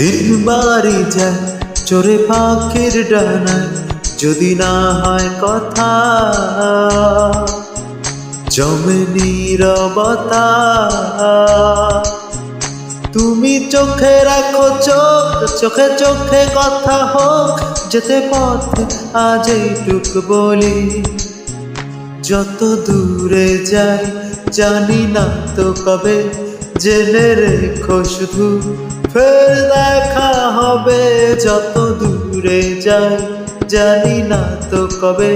দিন বাড়ি যায় চোরে পাখির ডানায়, যদি না হয় কথা জমে নীরবতা। তুমি চোখে রাখো চোখ, চোখে চোখে কথা হোক, যেতে পথে আজ এইটুক বলি। যত দূরে যাই জানি না তো কবে, জেনে রেখো শুধু ফের দেখা হবে। যত দূরে যাই জানি না তো কবে,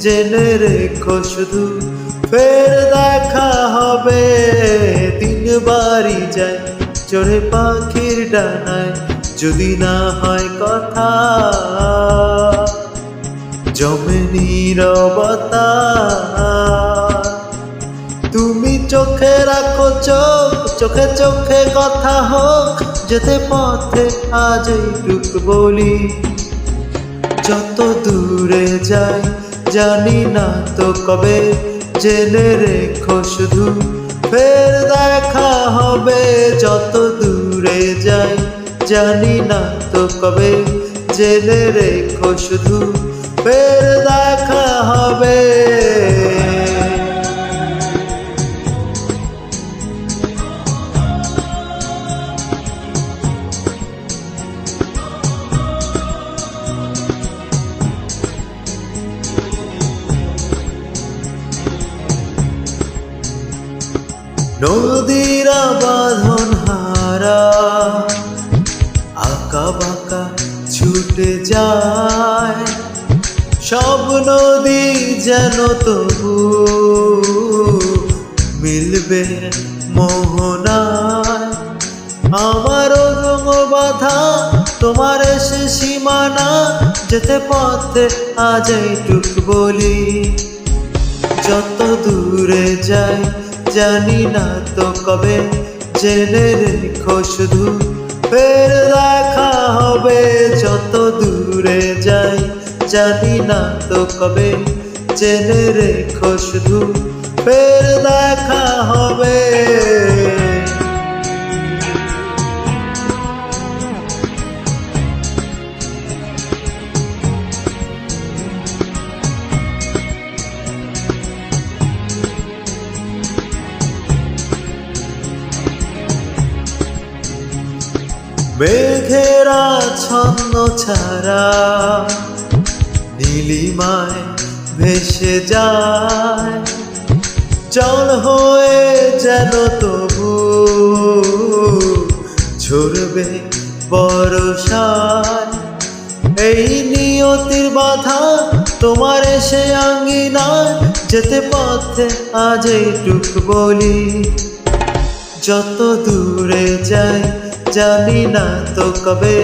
জেনে রেখো শুধু ফের দেখা হবে। দিন বাড়ি যায় চড়ে পাখির ডানায়, যদি না হয় কথা জমে নীরবতা। তুমি চোখে রাখো চোখ, চোখে চোখে কথা হোক, যেতে পথে আজ এইটুক বলি। যত দূরে যাই জানি না তো কবে, জেনে রেখো শুধু ফের দেখা হবে। যত দূরে যাই জানি না তো কবে, জেনে রেখো শুধু ফের দেখা হবে। নদীরা বাঁধন হারা আঁকা বাঁকা ছুটে যায়, সব নদী যেন তবু মিলবে মোহনায়। আমার রঙ বাধা তোমার সে সীমানা, যেতে পথে আজ এইটুক বলি। যত দূরে যাই জানি না তো কবে, জেনে রেখো শুধু ফের দেখা হবে। যত দূরে যাই জানি না তো কবে, জেনে রেখো শুধু ফের দেখা হবে। মেঘেরা ছন্ন ছাড়া নীলিমায় ভেসে যায়, জল হয়ে যেন তবু ঝরবে বর্ষায়। এই নিয়তির বাধা তোমার সে আঙ্গিনায়, যেতে পথে আজ এইটুক বলি। যত দূরে যাই জানি না তো কবে,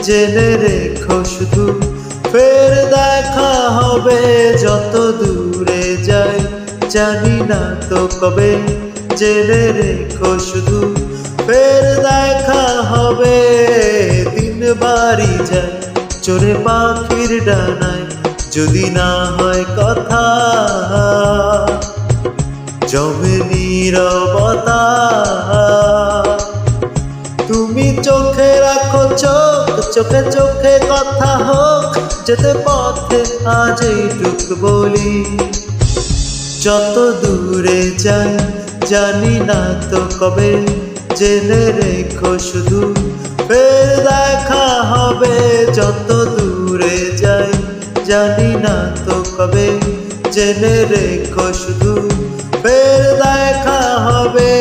জেনে রেখো শুধু ফের দেখা হবে। যত দূরে যাই জানি না তো কবে, জেনে রেখো শুধু ফের দেখা হবে। দিন বাড়ি যায় চড়ে পাখির ডানায়, যদি না হয় কথা জমে নীরবতা। তুমি চোখে রাখো চোখ, চোখে চোখে কথা হোক, যেতে পথে আজ এইটুক বলি। যত দূরে যাই জানি না তো কবে, জেনে রেখো শুধু ফের দেখা হবে। যত দূরে যাই জানি না তো কবে, জেনে রেখো শুধু ফের দেখা হবে।